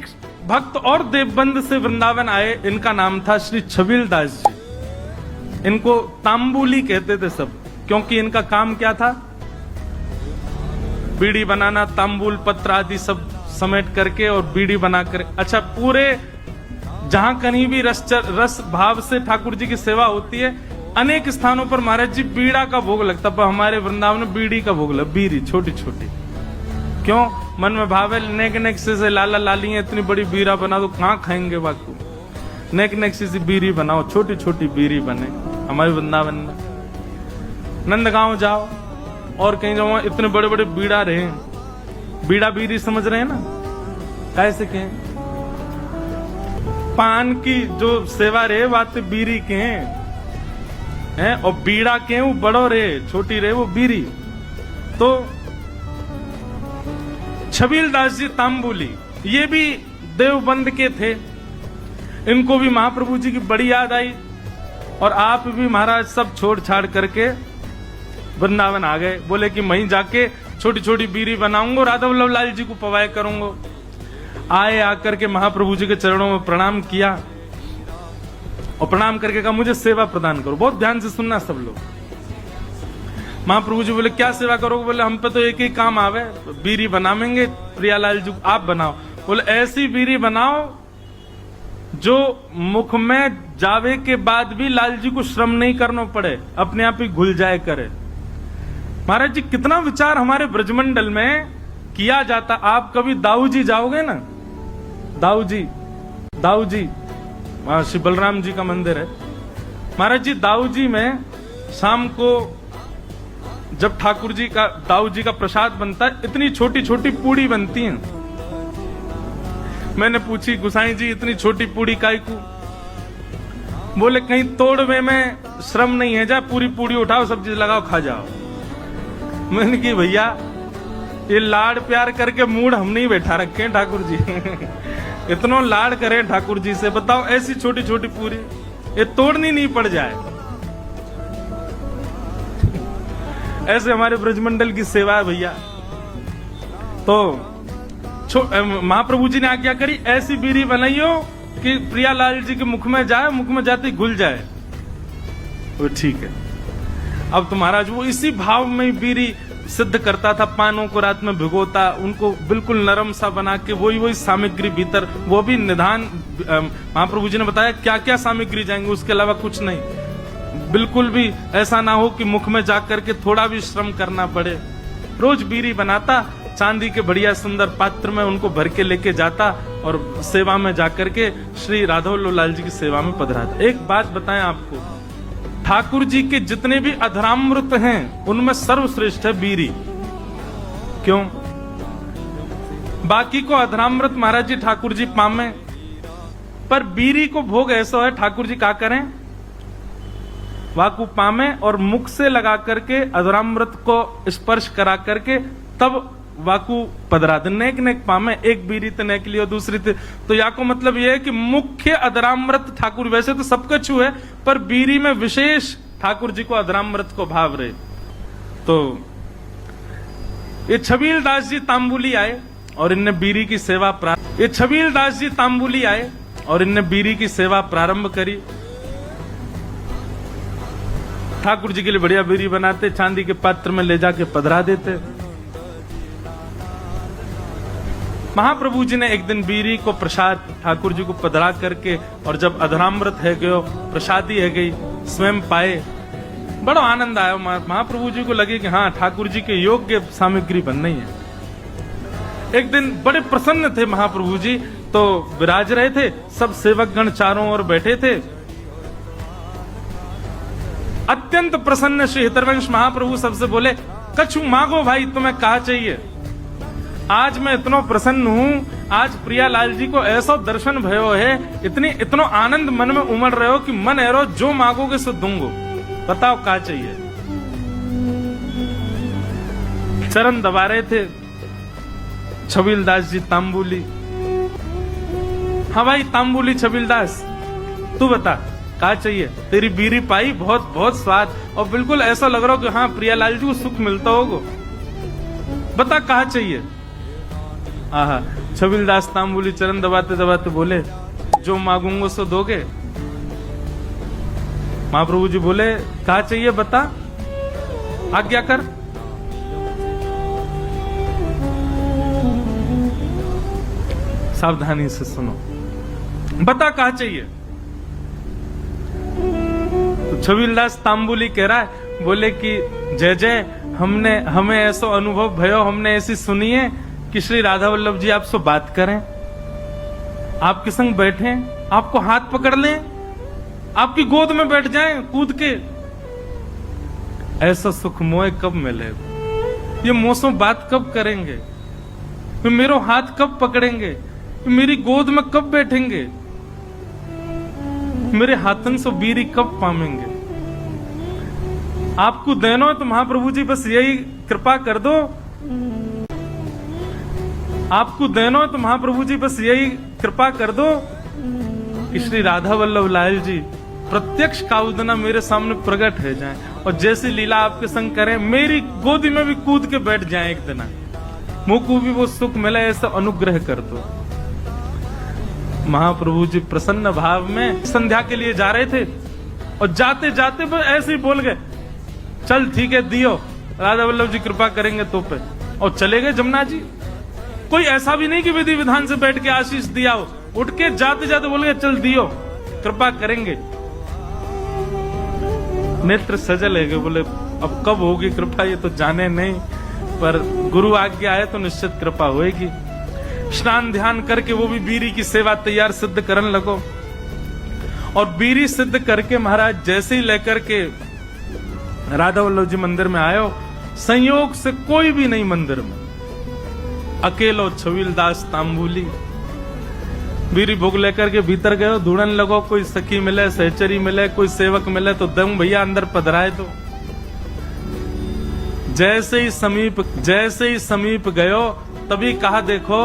एक भक्त और देवबंद से वृंदावन आए, इनका नाम था श्री छबील दास जी। इनको तांबुली कहते थे सब, क्योंकि इनका काम क्या था? बीड़ी बनाना, तांबुल पत्र आदि सब समेट करके और बीड़ी बनाकर, अच्छा पूरे जहां कहीं भी रस भाव से ठाकुर जी की सेवा होती है, अनेक स्थानों पर महाराज जी बीड़ा का भोग लगता, पर हमारे वृंदावन में बीड़ी का भोग लगा, बीड़ी छोटी छोटी। क्यों? मन में भाव है नेक नेक से लाला लाली है, इतनी बड़ी बीड़ा बना दो, कहाँ खाएंगे बाकू? नेक नेक से बीड़ी बनाओ, छोटी छोटी बीड़ी बने हमारे वृंदावन में। नंदगांव जाओ और कहीं जाओ, इतने बड़े बड़े बीड़ा रहे, बीड़ा बीड़ी समझ रहे हैं ना, कैसे के पान की जो सेवा रहे बात बीड़ी के हैं, और बीड़ा के वो बड़ो रहे, छोटी रहे वो बीड़ी। तो छबील दास जी तांबुली, ये भी देवबंद के थे। इनको भी महाप्रभु जी की बड़ी याद आई, और आप भी महाराज सब छोड़ छाड़ करके वृंदावन आ गए। बोले कि वहीं जाके छोटी छोटी बीड़ी बनाऊंगा, राधा वल्लभ लाल जी को पवाए करूंगा। आए, आकर के महाप्रभु जी के चरणों में प्रणाम किया, और प्रणाम करके कहा मुझे सेवा प्रदान करो। बहुत ध्यान से सुनना सब लोग। महाप्रभु जी बोले क्या सेवा करोगे? बोले हम पे तो एक ही काम आवे, बीड़ी बनावेंगे, प्रियालाल जी आप बनाओ। बोले ऐसी बीड़ी बनाओ जो मुख में जावे के बाद भी लाल जी को श्रम नहीं करना पड़े, अपने आप ही घुल जाए करे। महाराज जी कितना विचार हमारे ब्रजमंडल में किया जाता। आप कभी दाऊ जी जाओगे ना, दाऊ जी वहां श्री बलराम जी का मंदिर है। महाराज जी दाऊ जी में शाम को जब ठाकुर जी का, दाऊ जी का प्रसाद बनता है, इतनी छोटी छोटी पूड़ी बनती हैं। मैंने पूछी गुसाई जी इतनी छोटी पूड़ी काई को? बोले कहीं तोड़वे में श्रम नहीं है, जा पूरी पूड़ी उठाओ, सब्जी लगाओ, खा जाओ। मैंने की भैया ये लाड प्यार करके मूड हम नहीं बैठा रखे हैं ठाकुर जी इतना लाड करें ठाकुर जी से, बताओ ऐसी छोटी छोटी पूरी ये तोड़नी नहीं पड़ जाए। ऐसे हमारे ब्रजमंडल की सेवा है भैया। तो महाप्रभु जी ने आज्ञा करी ऐसी बीड़ी बनाइयो कि प्रियालाल जी के मुख में जाए, मुख में जाते ही घुल जाए। वो ठीक है। अब तो महाराज वो इसी भाव में बीड़ी सिद्ध करता था, पानों को रात में भिगोता, उनको बिल्कुल नरम सा बना के वही सामग्री भीतर, वो भी निधान महाप्रभु जी ने बताया क्या क्या सामग्री जाएंगे, उसके अलावा कुछ नहीं। बिल्कुल भी ऐसा ना हो कि मुख में जाकर के थोड़ा भी श्रम करना पड़े। रोज बीड़ी बनाता, चांदी के बढ़िया सुंदर पात्र में उनको भर के लेके जाता, और सेवा में जाकर के श्री राधा वल्लभ लाल जी की सेवा में पधराता। एक बात बताएं आपको, ठाकुर जी के जितने भी अधरामृत हैं उनमें सर्वश्रेष्ठ है बीड़ी। क्यों? बाकी को अधरामृत महाराज जी ठाकुर जी पामे, पर बीड़ी को भोग ऐसा है ठाकुर जी क्या करें, वाकु पामे और मुख से लगा करके अधरामृत को स्पर्श करा करके तब वाकु पधरा नेक नेक पामे। एक बीड़ी तो नेक लियो, दूसरी तो या को मतलब यह है कि मुख्य अधरामृत ठाकुर, वैसे तो सबका छू है, पर बीड़ी में विशेष ठाकुर जी को अधरामृत को भाव रहे। तो ये छबील दास जी तांबुली आए और इनने बीड़ी की सेवा ये छबील दास जी तांबुली आए और इनने बीड़ी की सेवा प्रारंभ करी। ठाकुर जी के लिए बढ़िया बीड़ी बनाते, चांदी के पात्र में ले जाके पधरा देते। महाप्रभु जी ने एक दिन बीड़ी को प्रसाद ठाकुर जी को पधरा करके, और जब अधरामृत है गयो, प्रसादी है गई, स्वयं पाए, बड़ा आनंद आया। महाप्रभु जी को लगे कि हाँ ठाकुर जी के योग्य सामग्री बन रही है। एक दिन बड़े प्रसन्न थे महाप्रभु जी, तो विराज रहे थे, सब सेवक गण चारों ओर बैठे थे। अत्यंत प्रसन्न श्री हितरवंश महाप्रभु सबसे बोले, कछु मांगो भाई, तुम्हें कहा चाहिए। आज मैं इतना प्रसन्न हूँ, आज प्रियालाल जी को ऐसा दर्शन भयो है, इतना आनंद मन में उमड़ रहे हो कि मन एरो जो मांगोगे सो दूंगो, बताओ क्या चाहिए। चरण दबा रहे थे छबील दास जी तांबुली। हाँ भाई तांबुली छबील दास, तू बता क्या चाहिए। तेरी बीड़ी पाई, बहुत बहुत स्वाद, और बिल्कुल ऐसा लग रहा हो कि हाँ प्रियालाल जी को सुख मिलता होगा, बता क्या चाहिए। आहा, छबीलदास तांबुली चरण दबाते दबाते बोले, जो मांगूंगा सो दोगे? महाप्रभु जी बोले, क्या चाहिए बता, आज्ञा कर। सावधानी से सुनो, बता क्या चाहिए। तो छबीलदास तांबुली कह रहा है, बोले कि जय जय, हमें ऐसा अनुभव भयो, हमने ऐसी सुनी है कि श्री राधा वल्लभ जी आपसे बात करें, आपके संग बैठे, आपको हाथ पकड़ लें, आपकी गोद में बैठ जाएं कूद के। ऐसा सुख मोह कब मिलेगा? ये मौसम बात कब करेंगे? वे मेरो हाथ कब पकड़ेंगे? मेरी गोद में कब बैठेंगे? मेरे हाथन से बीरी कब पामेंगे? आपको देना है तो महाप्रभु जी बस यही कृपा कर दो। आपको देना है तो महाप्रभु जी बस यही कृपा कर दो कि श्री राधा वल्लभ लाल जी प्रत्यक्ष काउदना मेरे सामने प्रकट हो जाएं और जैसी लीला आपके संग करें, मेरी गोदी में भी कूद के बैठ जाएं एक दिन, मुझको भी वो सुख मिले, ऐसा अनुग्रह कर दो। महाप्रभु जी प्रसन्न भाव में संध्या के लिए जा रहे थे और जाते जाते वो ऐसे ही बोल गए, चल ठीक है दियो, राधा वल्लभ जी कृपा करेंगे तो पे, और चले गए जमुना जी। कोई ऐसा भी नहीं कि विधि विधान से बैठ के आशीष दिया हो, उठ के जाते जाते बोल गए, चल दियो, कृपा करेंगे। नेत्र सजल है, बोले अब कब होगी कृपा ये तो जाने नहीं, पर गुरु आज्ञा आए तो निश्चित कृपा होएगी। स्नान ध्यान करके वो भी बीरी की सेवा तैयार सिद्ध करने लगो, और बीरी सिद्ध करके महाराज जैसे ही लेकर के राधा वल्लभ जी मंदिर में आयो, संयोग से कोई भी नहीं मंदिर में, अकेलो छबीलदास तांबुली बीरी भोग लेकर के भीतर गए, ढूंढन लगो, कोई सखी मिले, सहचरी मिले, कोई सेवक मिले तो दम भैया अंदर पधराए दो। जैसे ही समीप गयो तभी कहा, देखो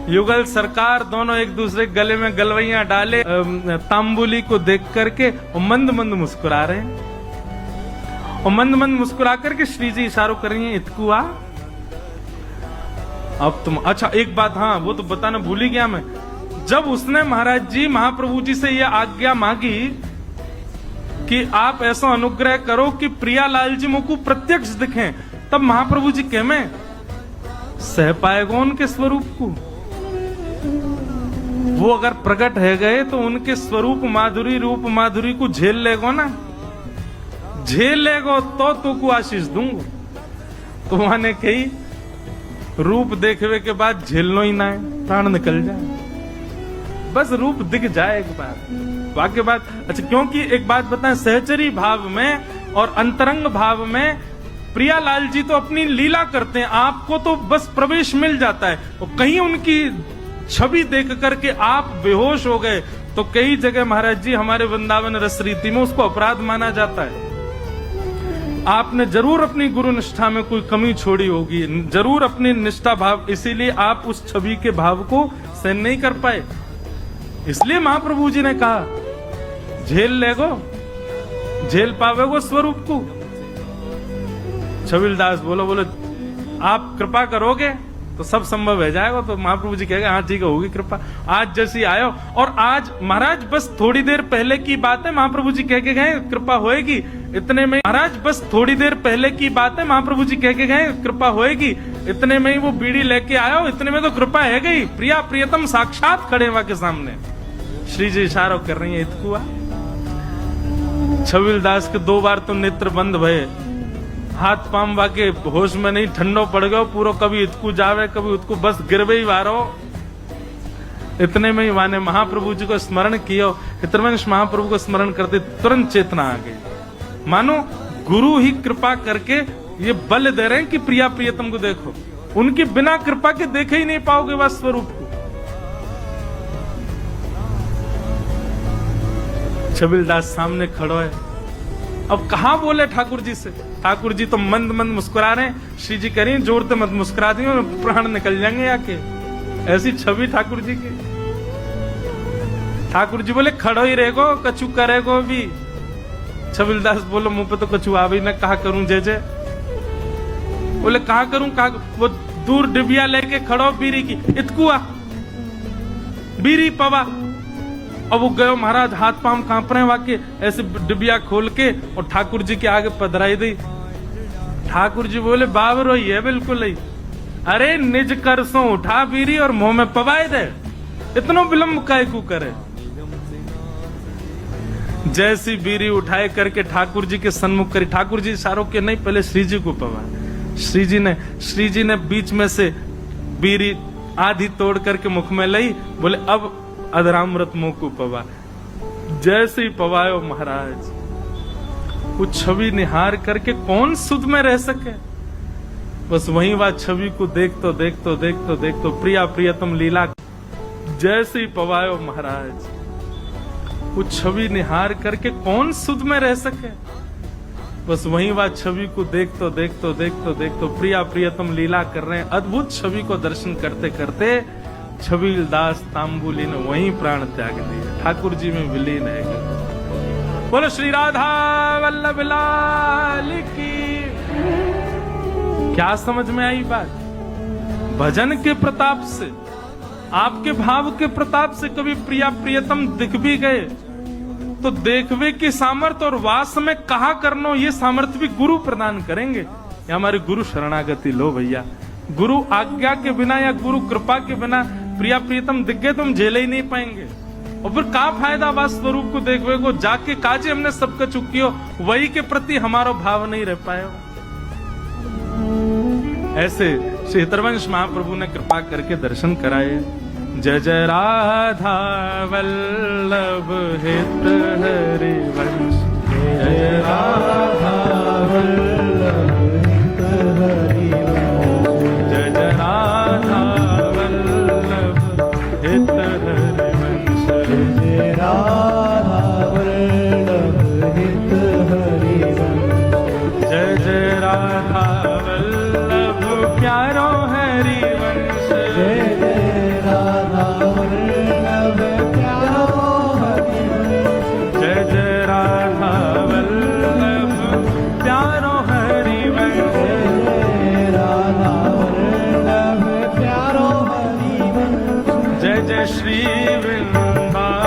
युगल सरकार दोनों एक दूसरे गले में गलवैयां डाले, तांबुली को देख करके मंद मंद मुस्कुरा रहे हैं, और मंद मंद मुस्कुरा करके श्री जी इशारों कर रही है, इतकुआ अब तुम। अच्छा एक बात, हाँ वो तो बताना भूल ही गया मैं, जब उसने महाराज जी महाप्रभु जी से यह आज्ञा मांगी कि आप ऐसा अनुग्रह करो कि प्रियालाल जी मुझको प्रत्यक्ष दिखें, तब महाप्रभु जी कह में सह पाएगा उनके स्वरूप को। वो अगर प्रकट है गए तो उनके स्वरूप माधुरी, रूप माधुरी को झेल लेगो ना, झेल लेगो तो तुमको आशीष दूंगा। तो माने कही रूप देखने के बाद झेलनो ही ना है, प्राण निकल जाए, बस रूप दिख जाए एक बार, वाक्य बात। अच्छा क्योंकि एक बात बताएं, सहचरी भाव में और अंतरंग भाव में प्रियालाल जी तो अपनी लीला करते हैं, आपको तो बस प्रवेश मिल जाता है, और कहीं उनकी छवि देख करके आप बेहोश हो गए तो कई जगह महाराज जी हमारे वृंदावन रस रीति में उसको अपराध माना जाता है। आपने जरूर अपनी गुरु निष्ठा में कोई कमी छोड़ी होगी, जरूर अपनी निष्ठा भाव, इसीलिए आप उस छवि के भाव को सहन नहीं कर पाए। इसलिए महाप्रभु जी ने कहा झेल लेगो, झेल पावेगो स्वरूप को। छबीलदास बोलो आप कृपा करोगे तो सब संभव हो जाएगा। तो महाप्रभु जी कहेगा हाँ ठीक है, होगी कृपा। आज जैसी आयो, और आज महाराज बस थोड़ी देर पहले की बात है, महाप्रभु जी कह के गए कृपा होएगी, इतने में महाराज बस थोड़ी देर पहले की बात है, महाप्रभु जी कह के गए कृपा होएगी, इतने में ही वो बीड़ी लेके आयो, इतने में तो कृपा है गई, प्रिया प्रियतम साक्षात खड़े वहां के सामने, श्री जी इशारा कर रही है इतकुआ। छबीलदास के 2 बार तो नेत्र बंद भये, हाथ पाम वाके होश में नहीं, ठंडो पड़ गयो पूरा, कभी इतकू जावे कभी उतकू, बस गिरवे ही वारो। इतने में ही वाने महाप्रभु जी को स्मरण कियो, हितवंश महाप्रभु को स्मरण करते तुरंत चेतना आ गई, मानो गुरु ही कृपा करके ये बल दे रहे हैं कि प्रिया प्रियतम को देखो, उनकी बिना कृपा के देखे ही नहीं पाओगे वह स्वरूप को। छबीलदास सामने खड़ो है, अब कहा बोले ठाकुर जी से, ठाकुर जी तो मंद मंद मुस्कुरा रहे हैं, श्री जी कह रही जोर से मत मुस्कुरा दी, प्राण निकल जाएंगे आके, ऐसी छवि ठाकुर जी की। ठाकुर जी बोले खड़ो ही रहेगो, कछु करेगो भी। छबीलदास बोलो मुंह पे तो कछु आ भी ना, कहा करूं जय जय। बोले कहा करूं, कहा वो दूर डिबिया लेके खड़ो बीरी की, इतकुआ बीरी पवा। अब वो गयो महाराज, हाथ पांव कांप रहे हैं वाके, ऐसे डिबिया खोल के और ठाकुर जी के आगे पधराई दी। ठाकुर जी बोले बाबर ही है बिल्कुल ही, अरे निज करसों उठा बीरी और मुंह में पवाए दे, इतना विलंब काय को करे। जैसी बीरी उठाए करके ठाकुर जी के सन्मुख करी, ठाकुर जी इशारों के नहीं, पहले श्री जी को पवाए। श्री जी ने बीच में से बीरी आधी तोड़ करके मुख में लाई, बोले अब अधरामृत मुंह को पवा। जैसे ही पवायो महाराज, कुछ छवि निहार करके कौन सुध में रह सके, बस वहीं वह छवि को देखतो प्रिया प्रियतम लीला। जैसे ही पवायो महाराज, कुछ छवि निहार करके कौन सुध में रह सके, बस वहीं वह छवि को देखतो प्रिया प्रियतम लीला कर रहे हैं। अद्भुत छवि को दर्शन करते करते छबील दास तांबुली ने वहीं प्राण त्याग दिए, ठाकुर जी में विलीन है गए। बोलो श्री राधा वल्लभ लाल की। क्या समझ में आई बात? भजन के प्रताप से, आपके भाव के प्रताप से कभी प्रिया प्रियतम दिख भी गए तो देखवे की सामर्थ्य और वास में कहा करनो, ये सामर्थ्य भी गुरु प्रदान करेंगे। ये हमारे गुरु शरणागति लो भैया। गुरु आज्ञा के बिना या गुरु कृपा के बिना प्रिया प्रियतम दिख गए तुम झेले ही नहीं पाएंगे। और फिर का फायदा वास स्वरूप को देखवे को, जाके काजे हमने सबका चुकियो, वही के प्रति हमारा भाव नहीं रह पायो। ऐसे श्री हितरवंश महाप्रभु ने कृपा करके दर्शन कराए। जय जय राधा वल्लभ हित हरिवंश, जय राधा वल्लभ हित हरिवंश, जय जय राधा वल्लभ हित हरिवंश, जय राधा वल्लभ हित हरिवंश, जय जय राधा वल्लभ प्यारो हरिवंश, जय जय राधा वल्लभ प्यारो हरिवंश, जय जय राधा वल्लभ प्यारो हरिवंश, जय राधा वल्लभ प्यारो हरिवंश, जय जय श्री वृंदावन